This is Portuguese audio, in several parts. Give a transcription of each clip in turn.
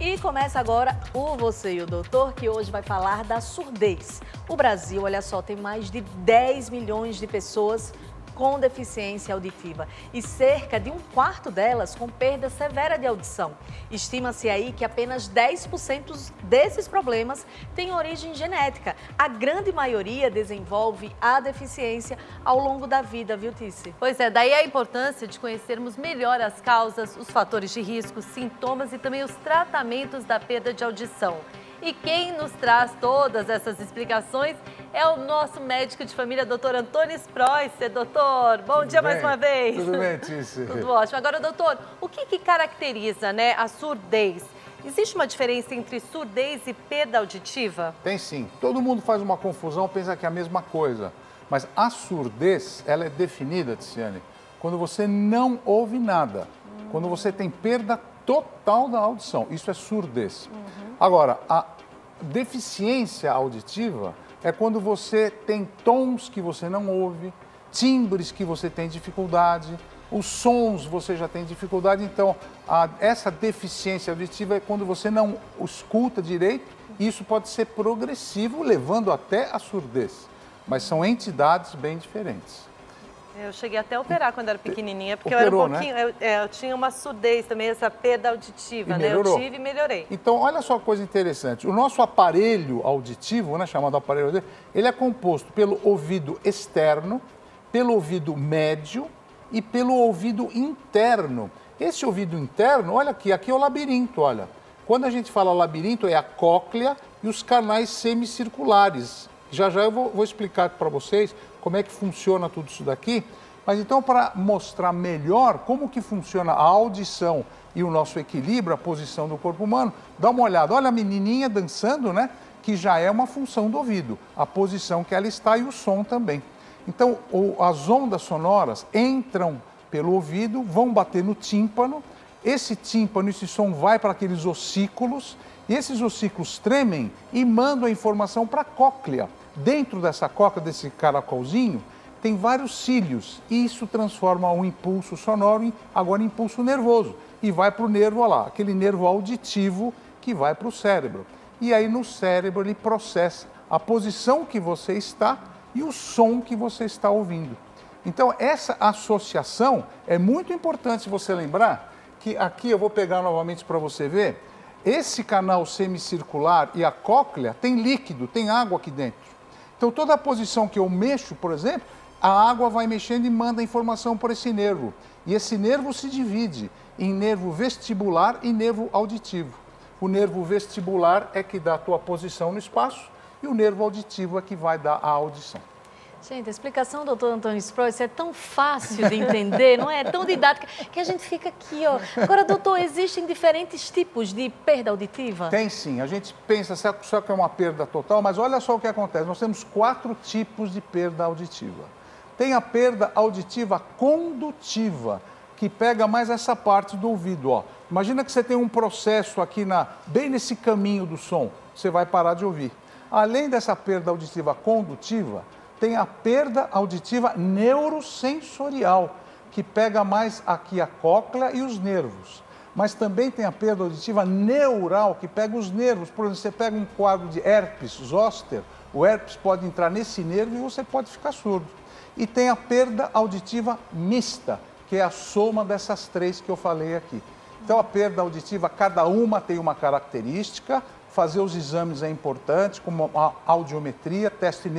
E começa agora o Você e o Doutor, que hoje vai falar da surdez. O Brasil, olha só, tem mais de 10 milhões de pessoas com deficiência auditiva e cerca de um quarto delas com perda severa de audição. Estima-se aí que apenas 10% desses problemas têm origem genética. A grande maioria desenvolve a deficiência ao longo da vida, viu, Tice? Pois é, daí a importância de conhecermos melhor as causas, os fatores de risco, sintomas e também os tratamentos da perda de audição. E quem nos traz todas essas explicações é o nosso médico de família, doutor Antônio Sproisser. Doutor, bom dia mais uma vez. Tudo bem, Tice? Tudo ótimo. Agora, doutor, o que caracteriza, né, a surdez? Existe uma diferença entre surdez e perda auditiva? Tem sim. Todo mundo faz uma confusão, pensa que é a mesma coisa. Mas a surdez, ela é definida, Ticiane, quando você não ouve nada. Quando você tem perda total da audição. Isso é surdez. Agora, a deficiência auditiva é quando você tem tons que você não ouve, timbres que você tem dificuldade, os sons você já tem dificuldade. Então, essa deficiência auditiva é quando você não escuta direito e isso pode ser progressivo, levando até a surdez. Mas são entidades bem diferentes. Eu cheguei até a operar quando era pequenininha, porque Operou, eu era um pouquinho, né? Eu tinha uma surdez também, essa perda auditiva, né? Eu tive e melhorei. Então, olha só que coisa interessante. O nosso aparelho auditivo, né, chamado aparelho auditivo, ele é composto pelo ouvido externo, pelo ouvido médio e pelo ouvido interno. Esse ouvido interno, olha aqui é o labirinto, olha. Quando a gente fala labirinto, é a cóclea e os canais semicirculares. Já já eu vou explicar para vocês como é que funciona tudo isso daqui. Mas então, para mostrar melhor como que funciona a audição e o nosso equilíbrio, a posição do corpo humano, dá uma olhada. Olha a menininha dançando, né? Que já é uma função do ouvido. A posição que ela está e o som também. Então, as ondas sonoras entram pelo ouvido, vão bater no tímpano. Esse tímpano, esse som vai para aqueles ossículos. E esses ossículos tremem e mandam a informação para a cóclea. Dentro dessa cóclea, desse caracolzinho, tem vários cílios e isso transforma um impulso sonoro em agora impulso nervoso e vai para o nervo, olha lá, aquele nervo auditivo que vai para o cérebro. E aí no cérebro ele processa a posição que você está e o som que você está ouvindo. Então essa associação é muito importante você lembrar que aqui eu vou pegar novamente para você ver, esse canal semicircular e a cóclea tem líquido, tem água aqui dentro. Então, toda a posição que eu mexo, por exemplo, a água vai mexendo e manda informação por esse nervo. E esse nervo se divide em nervo vestibular e nervo auditivo. O nervo vestibular é que dá a tua posição no espaço e o nervo auditivo é que vai dar a audição. Gente, a explicação do doutor Antônio Sproisser é tão fácil de entender, não é? Tão didática, que a gente fica aqui, ó. Agora, doutor, existem diferentes tipos de perda auditiva? Tem sim. A gente pensa só que é uma perda total, mas olha só o que acontece. Nós temos 4 tipos de perda auditiva. Tem a perda auditiva condutiva, que pega mais essa parte do ouvido, ó. Imagina que você tem um processo aqui bem nesse caminho do som, você vai parar de ouvir. Além dessa perda auditiva condutiva, tem a perda auditiva neurosensorial, que pega mais aqui a cóclea e os nervos. Mas também tem a perda auditiva neural, que pega os nervos. Por exemplo, você pega um quadro de herpes zoster, o herpes pode entrar nesse nervo e você pode ficar surdo. E tem a perda auditiva mista, que é a soma dessas 3 que eu falei aqui. Então, a perda auditiva, cada uma tem uma característica. Fazer os exames é importante, como a audiometria, teste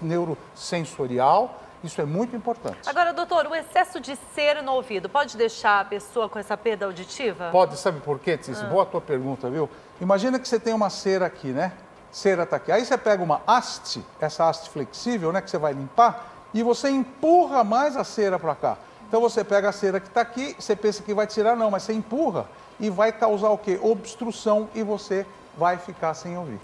neurosensorial, isso é muito importante. Agora, doutor, o excesso de cera no ouvido pode deixar a pessoa com essa perda auditiva? Pode, sabe por quê, Tícia? Boa a tua pergunta, viu? Imagina que você tem uma cera aqui, né? Cera está aqui. Aí você pega uma haste, essa haste flexível, né, que você vai limpar, e você empurra mais a cera para cá. Então você pega a cera que está aqui, você pensa que vai tirar, não, mas você empurra e vai causar o quê? Obstrução e você vai ficar sem ouvir.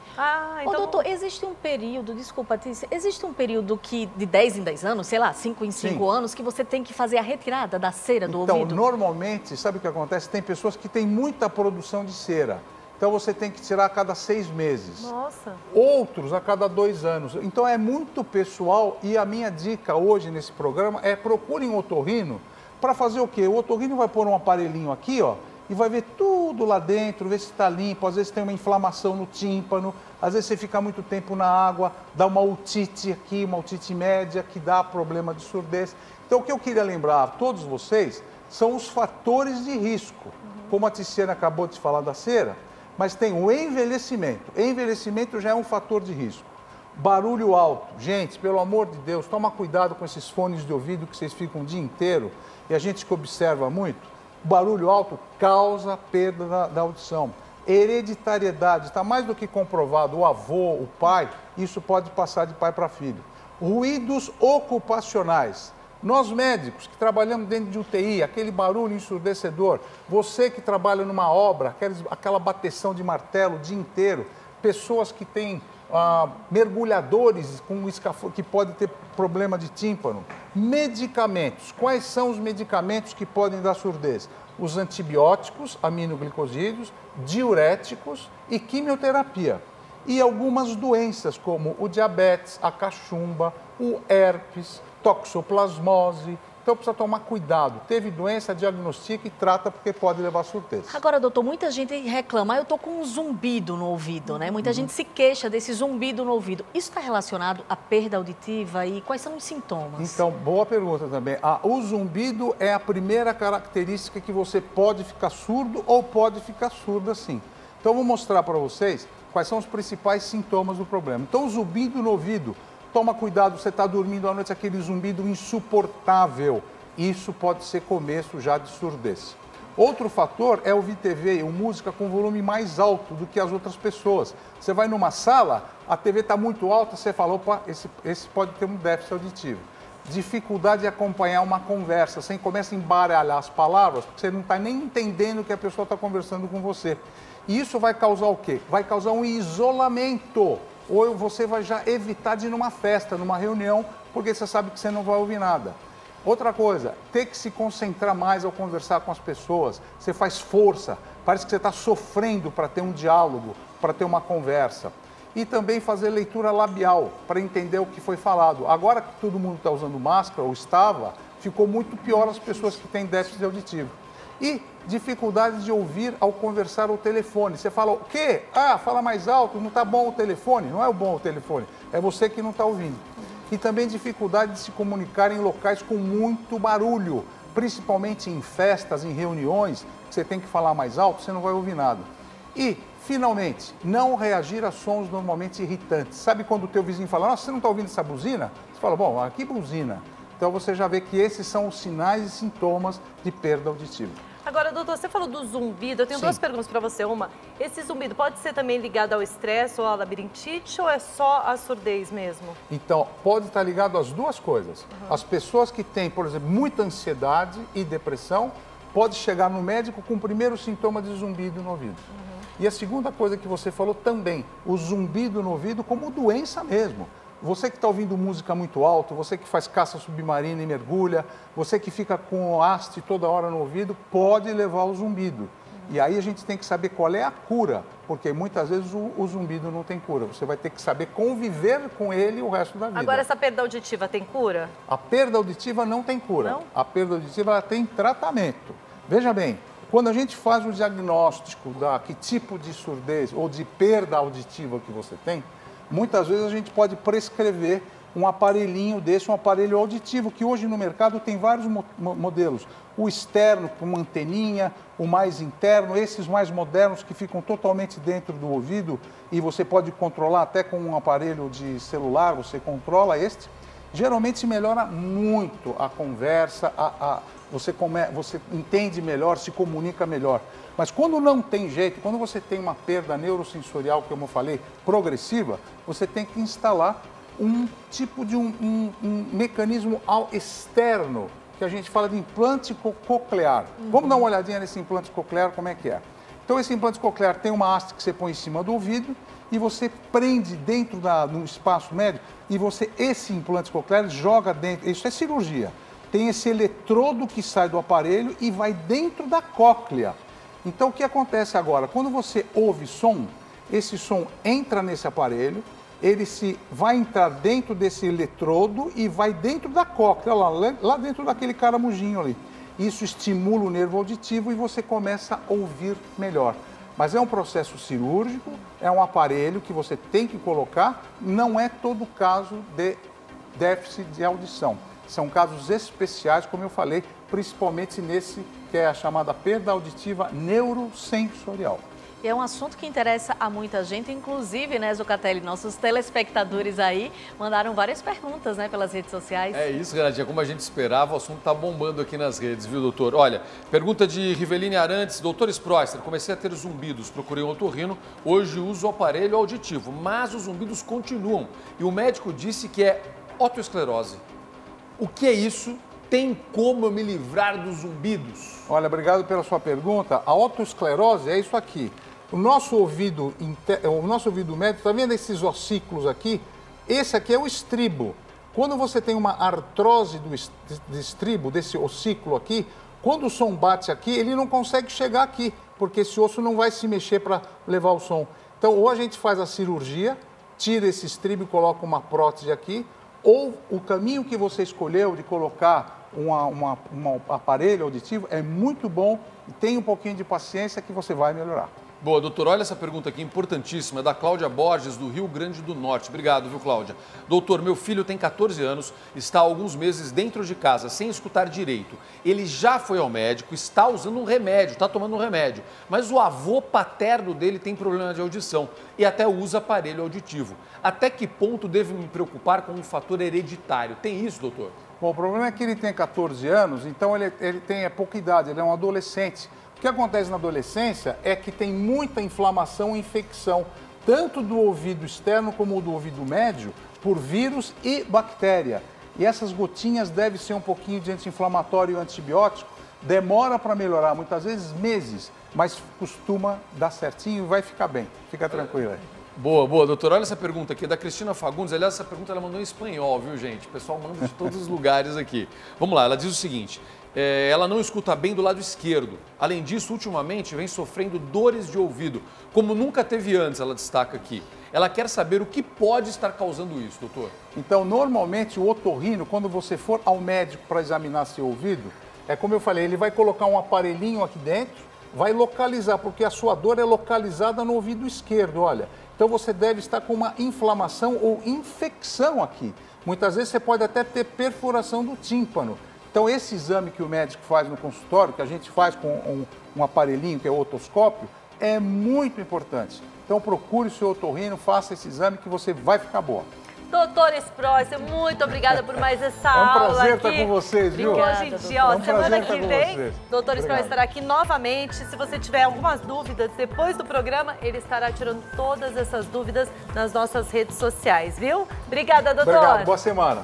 Então... Ô, doutor, existe um período, desculpa, Tícia, existe um período que de 10 em 10 anos, sei lá, 5 em 5 anos, que você tem que fazer a retirada da cera do ouvido? Então, normalmente, sabe o que acontece? Tem pessoas que têm muita produção de cera. Então, você tem que tirar a cada 6 meses. Nossa! Outros a cada 2 anos. Então, é muito pessoal e a minha dica hoje nesse programa é procurem um otorrino para fazer o quê? O otorrino vai pôr um aparelhinho aqui, ó, e vai ver tudo lá dentro, ver se está limpo. Às vezes tem uma inflamação no tímpano, às vezes você fica muito tempo na água, dá uma otite aqui, uma otite média, que dá problema de surdez. Então, o que eu queria lembrar a todos vocês são os fatores de risco. Como a Tiziana acabou de falar da cera, mas tem o envelhecimento. Envelhecimento já é um fator de risco. Barulho alto. Gente, pelo amor de Deus, toma cuidado com esses fones de ouvido que vocês ficam o dia inteiro e a gente que observa muito. O barulho alto causa perda da audição. Hereditariedade, está mais do que comprovado. O avô, o pai, isso pode passar de pai para filho. Ruídos ocupacionais. Nós médicos que trabalhamos dentro de UTI, aquele barulho ensurdecedor, você que trabalha numa obra, aquela bateção de martelo o dia inteiro, pessoas que têm mergulhadores com que podem ter problema de tímpano. Medicamentos. Quais são os medicamentos que podem dar surdez? Os antibióticos, aminoglicosídeos, diuréticos e quimioterapia. E algumas doenças como o diabetes, a cachumba, o herpes, toxoplasmose. Então precisa tomar cuidado. Teve doença, diagnostica e trata porque pode levar surdez. Agora, doutor, muita gente reclama, eu tô com um zumbido no ouvido, né? Muita gente se queixa desse zumbido no ouvido. Isso está relacionado à perda auditiva e quais são os sintomas? Então, boa pergunta também. O zumbido é a primeira característica que você pode ficar surdo ou pode ficar surda sim. Então, eu vou mostrar para vocês quais são os principais sintomas do problema. Então, o zumbido no ouvido. Toma cuidado, você está dormindo à noite, aquele zumbido insuportável. Isso pode ser começo já de surdez. Outro fator é ouvir TV ou música com volume mais alto do que as outras pessoas. Você vai numa sala, a TV está muito alta, você fala, opa, esse pode ter um déficit auditivo. Dificuldade de acompanhar uma conversa, você começa a embaralhar as palavras, porque você não está nem entendendo o que a pessoa está conversando com você. E isso vai causar o quê? Vai causar um isolamento. Ou você vai já evitar de ir numa festa, numa reunião, porque você sabe que você não vai ouvir nada. Outra coisa, ter que se concentrar mais ao conversar com as pessoas. Você faz força, parece que você está sofrendo para ter um diálogo, para ter uma conversa. E também fazer leitura labial, para entender o que foi falado. Agora que todo mundo está usando máscara, ou estava, ficou muito pior as pessoas que têm déficit auditivo. E dificuldade de ouvir ao conversar ao telefone. Você fala, o quê? Fala mais alto, não está bom o telefone. Não é bom o telefone, é você que não está ouvindo. E também dificuldade de se comunicar em locais com muito barulho, principalmente em festas, em reuniões, que você tem que falar mais alto, você não vai ouvir nada. E, finalmente, não reagir a sons normalmente irritantes. Sabe quando o teu vizinho fala, nossa, você não está ouvindo essa buzina? Você fala, bom, que buzina? Então você já vê que esses são os sinais e sintomas de perda auditiva. Agora, doutor, você falou do zumbido. Eu tenho duas perguntas para você. Uma, esse zumbido pode ser também ligado ao estresse ou à labirintite ou é só a surdez mesmo? Então, pode estar ligado às duas coisas. As pessoas que têm, por exemplo, muita ansiedade e depressão, pode chegar no médico com o primeiro sintoma de zumbido no ouvido. E a segunda coisa que você falou também, o zumbido no ouvido como doença mesmo. Você que está ouvindo música muito alto, você que faz caça submarina e mergulha, você que fica com haste toda hora no ouvido, pode levar ao zumbido. E aí a gente tem que saber qual é a cura, porque muitas vezes o zumbido não tem cura. Você vai ter que saber conviver com ele o resto da vida. Agora, essa perda auditiva tem cura? A perda auditiva não tem cura. Não? A perda auditiva ela tem tratamento. Veja bem, quando a gente faz o diagnóstico que tipo de surdez ou de perda auditiva que você tem, muitas vezes a gente pode prescrever um aparelhinho desse, um aparelho auditivo, que hoje no mercado tem vários modelos. O externo, com uma anteninha, o mais interno, esses mais modernos que ficam totalmente dentro do ouvido e você pode controlar até com um aparelho de celular, você controla este. Geralmente se melhora muito a conversa, você entende melhor, se comunica melhor. Mas quando não tem jeito, quando você tem uma perda neurosensorial, como eu falei, progressiva, você tem que instalar um tipo de um mecanismo externo, que a gente fala de implante coclear. Vamos dar uma olhadinha nesse implante coclear, como é que é. Então esse implante coclear tem uma haste que você põe em cima do ouvido e você prende dentro no espaço médio e esse implante coclear joga dentro, isso é cirurgia. Tem esse eletrodo que sai do aparelho e vai dentro da cóclea. Então, o que acontece agora? Quando você ouve som, esse som entra nesse aparelho, ele vai entrar dentro desse eletrodo e vai dentro da cóclea, lá dentro daquele caramujinho ali. isso estimula o nervo auditivo e você começa a ouvir melhor. Mas é um processo cirúrgico, é um aparelho que você tem que colocar, não é todo caso de déficit de audição. São casos especiais, como eu falei, principalmente nesse que é a chamada perda auditiva neurosensorial. E é um assunto que interessa a muita gente, inclusive, né, Zucatelli, nossos telespectadores aí mandaram várias perguntas, né, pelas redes sociais. É isso, Renatinha, como a gente esperava, o assunto está bombando aqui nas redes, viu, doutor? Olha, pergunta de Riveline Arantes, doutor Sproster, comecei a ter zumbidos, procurei um otorrino, hoje uso o aparelho auditivo, mas os zumbidos continuam e o médico disse que é otoesclerose. O que é isso? Tem como eu me livrar dos zumbidos? Olha, obrigado pela sua pergunta. A otoesclerose é isso aqui. O nosso ouvido médio, está vendo esses ossículos aqui? Esse aqui é o estribo. Quando você tem uma artrose do estribo, desse ossículo aqui, quando o som bate aqui, ele não consegue chegar aqui, porque esse osso não vai se mexer para levar o som. Então, ou a gente faz a cirurgia, tira esse estribo e coloca uma prótese aqui, ou o caminho que você escolheu de colocar um aparelho auditivo é muito bom e tem um pouquinho de paciência que você vai melhorar. Boa, doutor, olha essa pergunta aqui importantíssima, é da Cláudia Borges, do Rio Grande do Norte. Obrigado, viu, Cláudia? Doutor, meu filho tem 14 anos, está há alguns meses dentro de casa, sem escutar direito. Ele já foi ao médico, está usando um remédio, está tomando um remédio, mas o avô paterno dele tem problema de audição e até usa aparelho auditivo. Até que ponto devo me preocupar com um fator hereditário? Tem isso, doutor? Bom, o problema é que ele tem 14 anos, então ele tem pouca idade, ele é um adolescente. O que acontece na adolescência é que tem muita inflamação e infecção, tanto do ouvido externo como do ouvido médio, por vírus e bactéria. E essas gotinhas devem ser um pouquinho de anti-inflamatório e antibiótico. Demora para melhorar, muitas vezes meses, mas costuma dar certinho e vai ficar bem. Fica tranquilo aí. Boa, boa, doutor. Olha essa pergunta aqui da Cristina Fagundes. Aliás, essa pergunta ela mandou em espanhol, viu, gente? O pessoal manda de todos os lugares aqui. Vamos lá, ela diz o seguinte. Ela não escuta bem do lado esquerdo. Além disso, ultimamente vem sofrendo dores de ouvido, como nunca teve antes, ela destaca aqui. Ela quer saber o que pode estar causando isso, doutor. Então, normalmente, o otorrino, quando você for ao médico para examinar seu ouvido, é como eu falei, ele vai colocar um aparelhinho aqui dentro, vai localizar, porque a sua dor é localizada no ouvido esquerdo, olha. Então, você deve estar com uma inflamação ou infecção aqui. Muitas vezes, você pode até ter perfuração do tímpano. Então, esse exame que o médico faz no consultório, que a gente faz com um aparelhinho, que é o otoscópio, é muito importante. Então, procure o seu otorrino, faça esse exame que você vai ficar boa. Doutor Sproster, muito obrigada por mais essa aula. É um prazer aqui. estar com vocês, viu? Obrigada, gente, ó, semana que vem, doutor Obrigado. Sproster estará aqui novamente. Se você tiver algumas dúvidas depois do programa, ele estará tirando todas essas dúvidas nas nossas redes sociais, viu? Obrigada, doutor. Obrigado, boa semana.